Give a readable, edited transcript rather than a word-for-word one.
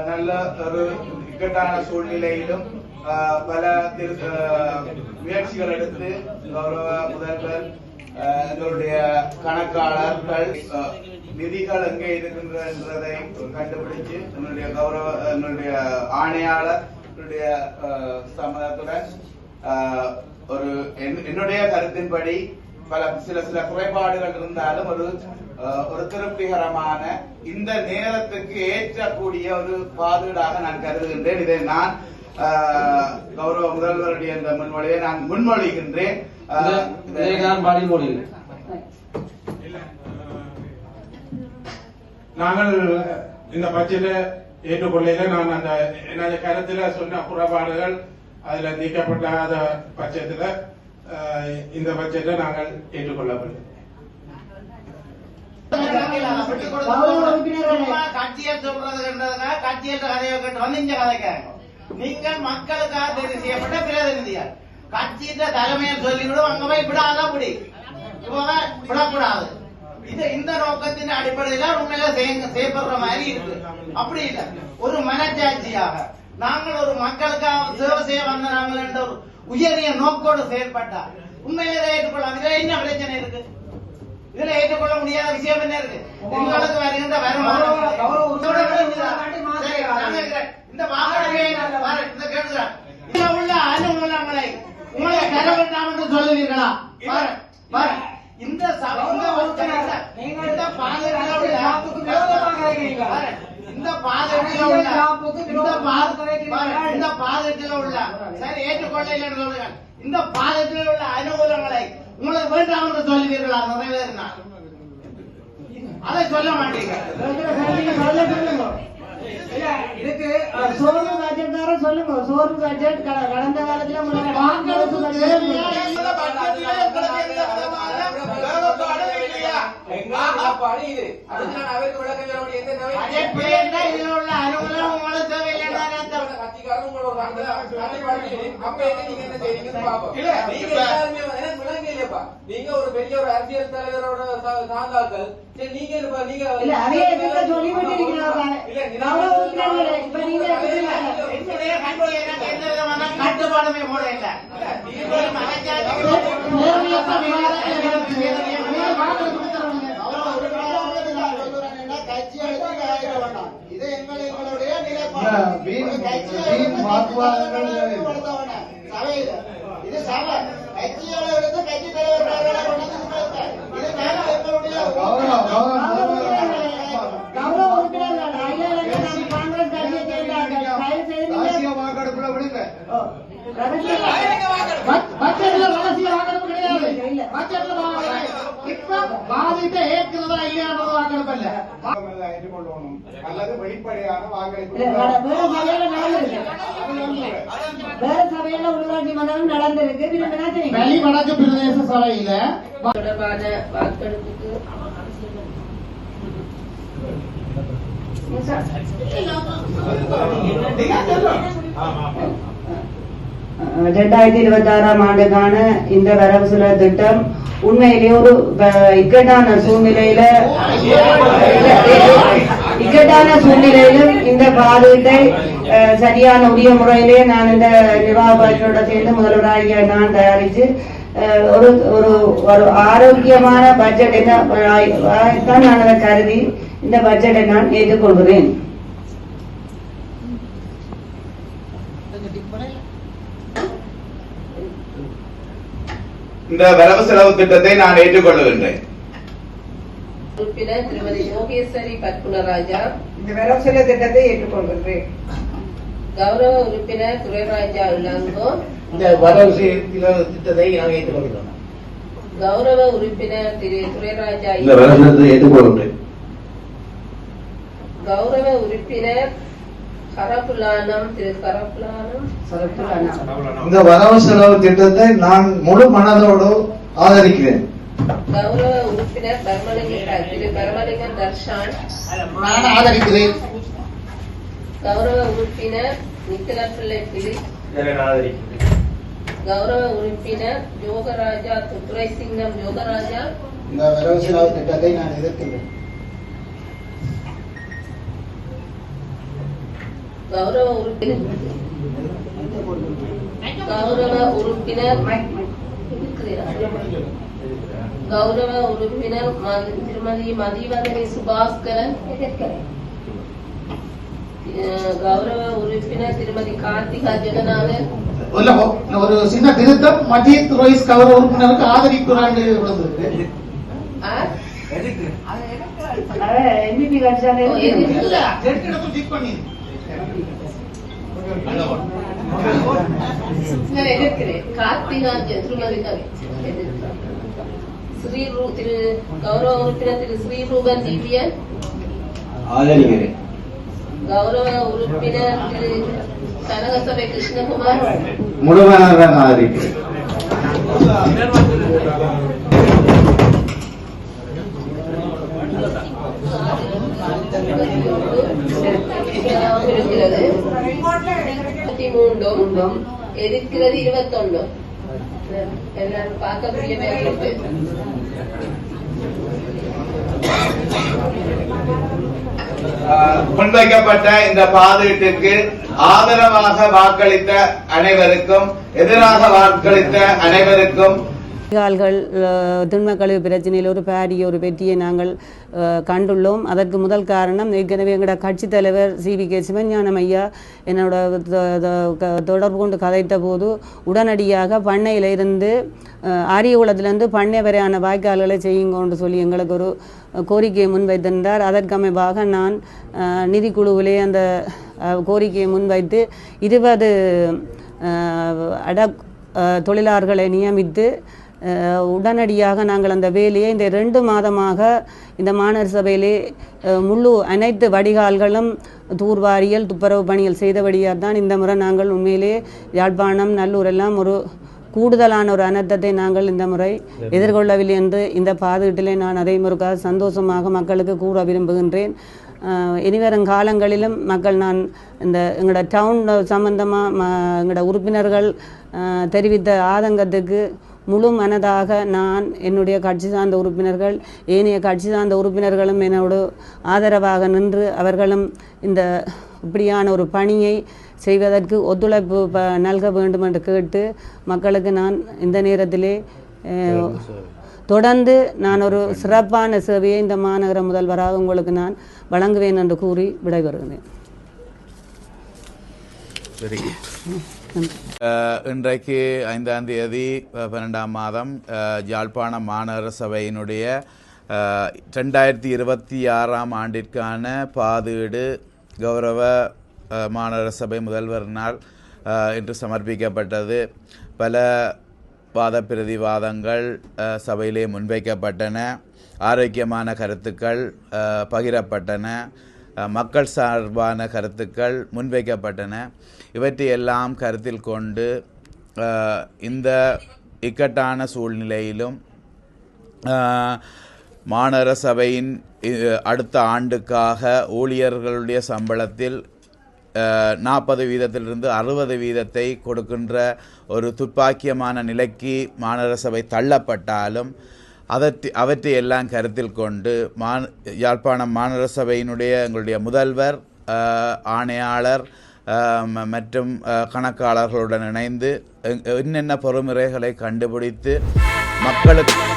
நல்ல ஒரு இக்கட்டான சூழ்நிலையிலும் பல முயற்சிகள் எடுத்து கௌரவ முதல்வர் எங்களுடைய கணக்காளர்கள் நிதிகள் எங்கே இருக்கின்றதை கண்டுபிடிச்சு என்னுடைய ஆணையாளருடைய சம்மதத்துடன் ஒரு என்னுடைய கருத்தின்படி சில குறைபாடுகள் இருந்தாலும் ஒரு திருப்திகரமான இந்த நேரத்துக்கு ஏற்றக்கூடிய ஒரு பாதுகாடாக நான் கருதுகின்றேன். இதை நான் கௌரவ முதல்வருடைய இந்த முன்மொழியை நான் முன்மொழிகின்றேன். நாங்கள் இந்த பட்ஜெட்டை ஏற்றுக்கொள்ளையில நான் அந்த கருத்துல சொன்ன குறைபாடுகள் அதுல நீக்கப்படாத பட்சத்துல இந்த பட்ஜெட்டை நாங்கள் ஏற்றுக்கொள்ளவில்லை. கட்சியை சொல்றதுன்றதுக்காக கட்சியை கதையை கேட்டு வந்து இங்க கதைக்காங்க. நீங்கள் மக்களுக்காக தெரிவு செய்யப்பட்ட பிரதிநிதிகள் கட்சியிட்ட தலைமையை சொல்லிவிடும் அங்க போய் விடாத அப்படி விடக்கூடாது. இந்த நோக்கத்தின் அடிப்படையில் உண்மையில செய்யப்படுற மாதிரி இருக்கு. அப்படி இல்லை, ஒரு மனச்சாட்சியாக நாங்கள் ஒரு மக்களுக்காக சேவை செய்ய வந்த நாங்கள் என்ற ஒரு உயரிய நோக்கோடு செயல்பட்டால் உண்மையிலே ஏற்றுக்கொள்ளலாம். இதுல என்ன பிரச்சனை இருக்கு? இதுல ஏற்றுக்கொள்ள முடியாத விஷயம் என்ன இருக்கு? உங்களுக்கு வருகின்ற வருமானம் இந்த உள்ள அனுகூலங்களை உங்களை கரவிட்டாம் என்று சொல்லுவீர்களா? இந்த பாதத்தில் உள்ள சரி ஏற்றுக்கொள்ள என்று சொல்லுங்கள். இந்த பாதத்தில் உள்ள அனுகூலங்களை உங்களுக்கு வேண்டாம் என்று சொல்லுவீர்களா? நிறைவேறினா அதை சொல்ல மாட்டீங்க. இதுக்கு சோர்வு பட்ஜெட் தார சொல்லுங்க. சோர்வு பட்ஜெட் கடந்த காலத்துல நீங்க ஒரு பெரிய ஒரு அரசியல் தலைவரோட சார்ந்தாக்கள் கட்டுப்பாடுமே போட இல்லை. இது எங்களுடைய சபையில் இது சபை கட்சியோட எடுத்து கட்சி தலைவர்களை இது எங்களுடைய வாக்கெடுப்புல விடுங்க. பாதிப்பை ஏற்கிறதா இல்லையானது வாக்கெடுப்பல்ல. ஏற்றுக்கொள்ளணும் அல்லது வெளிப்படையான வாக்கெடுப்பு வேற சபையில உள்ளாட்சி மன்றம் நடந்திருக்கு. வெளி வடக்கு பிரதேச சபையில தொடர்பான வாக்கெடுப்புக்கு ஆண்டுக்கான இந்த வரவு செலவு திட்டம் உண்மையிலேயே ஒரு இக்கட்டான சூழ்நிலையிலும் இந்த பாதத்தை சரியான உரிய முறையிலே நான் இந்த நிர்வாக பட்ஜெட்டோட சேர்ந்து முதல்வராக நான் தயாரித்து ஒரு ஒரு ஆரோக்கியமான பட்ஜெட் தான் நான் அதை கருதி இந்த பட்ஜெட்டை நான் ஏற்றுக்கொள்கிறேன். இந்த வரவு செலவு திட்டத்தை நான் ஏற்றுக்கொள்ளுகின்றேன். உறுப்பினர் திருமதி யோகேஸ்வரி பத்மராஜா இந்த வரவு செலவு திட்டத்தை ஏற்றுக்கொள்கின்றேன். கௌரவ உறுப்பினர் துரைராஜா இளங்கோ இந்த வரவு செலவு திட்டத்தை நாங்கள் ஏற்றுக்கொள்கிறோம். கௌரவ உறுப்பினர் திரு துரைராஜா ஏற்றுக்கொள்கின்றேன். கௌரவ உறுப்பினர் கரப்புலானம் திரு கரப்புலானம் இந்த வரவு செலவு திட்டத்தை நான் முழு மனதோடு ஆதரிக்கிறேன். கௌரவ உறுப்பினர் திரு பரமலிங்கம் தர்ஷான் ஆதரிக்கிறேன். கௌரவ உறுப்பினர் நிக்கலப்பிள்ளை பிலிப் கௌரவ உறுப்பினர் யோகராஜா துரை சிங்கம் யோகராஜா இந்த வரவு செலவு திட்டத்தை நான் எதிர்க்கிறேன். கௌரவ உறுப்பினர் திருமதி மதிவதனி சுபாஸ்கரன், கௌரவ உறுப்பினர் திருமதி கார்த்திகா ஜெகநாதன். ஒரு சின்ன திருத்தம், மஜீத் ரோயிஸ் கௌரவ உறுப்பினருக்கு ஆதரிக்கிறாங்க. எம்பிபி கட்சியாலே கார்த்திகா திருமதி திரு கௌரவ உறுப்பினர் திரு ஸ்ரீரூபன் திவ்யன் ஆதரிக்கிறேன். கௌரவ உறுப்பினர் திரு கனகசபை கிருஷ்ணகுமார் முழுமையாக ஆதரிக்கிறேன். இருக்கிறது 23 எதிர்க்கிறது 21. எல்லாரும் பார்க்கக்கூடிய மேற்கொண்டு முன்வைக்கப்பட்ட இந்த பாதீட்டுக்கு ஆதரவாக வாக்களித்த அனைவருக்கும், எதிராக வாக்களித்த அனைவருக்கும் திண்ம கழிவு பிரச்சனையில் ஒரு பாரிய ஒரு வெற்றியை நாங்கள் கண்டுள்ளோம். அதற்கு முதல் காரணம், ஏற்கனவே எங்களோட கட்சி தலைவர் CVK சிவஞானம் ஐயா என்னோட தொடர்பு கொண்டு கதைத்த போது உடனடியாக பண்ணையிலிருந்து ஆரியகுளத்திலிருந்து பண்ணை வரையான வாய்க்கால்களை செய்யுங்கன்னு சொல்லி எங்களுக்கு ஒரு கோரிக்கையை முன்வைத்திருந்தார். அதற்கமைவாக நான் நிதிக்குழுவிலே அந்த கோரிக்கையை முன்வைத்து 20 தொழிலாளர்களை நியமித்து உடனடியாக நாங்கள் அந்த வேலையை இந்த 2 மாதமாக இந்த மாநகர சபையிலே முழு அனைத்து வடிகால்களும் தூர்வாரியல் துப்புரவு பணிகள் செய்தபடியாக தான் இந்த முறை நாங்கள் உண்மையிலே யாழ்ப்பாணம் நல்லூர் எல்லாம் ஒரு கூடுதலான ஒரு அனர்த்தத்தை நாங்கள் இந்த முறை எதிர்கொள்ளவில்லை என்று இந்த பாதுகாட்டிலே நான் அதை முறைக்காக சந்தோஷமாக மக்களுக்கு கூற விரும்புகின்றேன். இனிவரும் காலங்களிலும் மக்கள் நான் இந்த எங்களோட டவுன் சம்பந்தமாக எங்களோட உறுப்பினர்கள் தெரிவித்த ஆதங்கத்துக்கு முழு மனதாக நான், என்னுடைய கட்சி சார்ந்த உறுப்பினர்கள், ஏனைய கட்சி சார்ந்த உறுப்பினர்களும் என்னோடு ஆதரவாக நின்று அவர்களும் இந்த இப்படியான ஒரு பணியை செய்வதற்கு ஒத்துழைப்பு நல்க வேண்டும் என்று கேட்டு மக்களுக்கு நான் இந்த நேரத்திலே தொடர்ந்து நான் ஒரு சிறப்பான சேவையை இந்த மாநகர முதல்வராக உங்களுக்கு நான் வழங்குவேன் என்று கூறி விடைபெறுகிறேன். இன்றைக்கு 5ஆம் தேதி 12ஆம் மாதம் யாழ்ப்பாணம் மாநகர சபையினுடைய 2026ஆம் ஆண்டிற்கான பாதீடு கௌரவ மாநகர சபை முதல்வரினால் இன்று சமர்ப்பிக்கப்பட்டது. பல வாத பிரதிவாதங்கள் சபையிலே முன்வைக்கப்பட்டன, ஆரோக்கியமான கருத்துக்கள் பகிரப்பட்டன, மக்கள் சார்பான கருத்துக்கள் முன்வைக்கப்பட்டன. இவற்றையெல்லாம் கருத்தில் கொண்டு இந்த இக்கட்டான சூழ்நிலையிலும் மாநகர சபையின் அடுத்த ஆண்டுக்காக ஊழியர்களுடைய சம்பளத்தில் 40% 60% கொடுக்கின்ற ஒரு துப்பாக்கியமான நிலைக்கு மாநகர சபை தள்ளப்பட்டாலும் அவற்றை எல்லாம் கருத்தில் கொண்டு யாழ்ப்பாணம் மாநகர சபையினுடைய எங்களுடைய முதல்வர், ஆணையாளர் மற்றும் கணக்காளர்களுடன் இணைந்து என்னென்ன பொறுமுறைகளை கண்டுபிடித்து மக்களுக்கு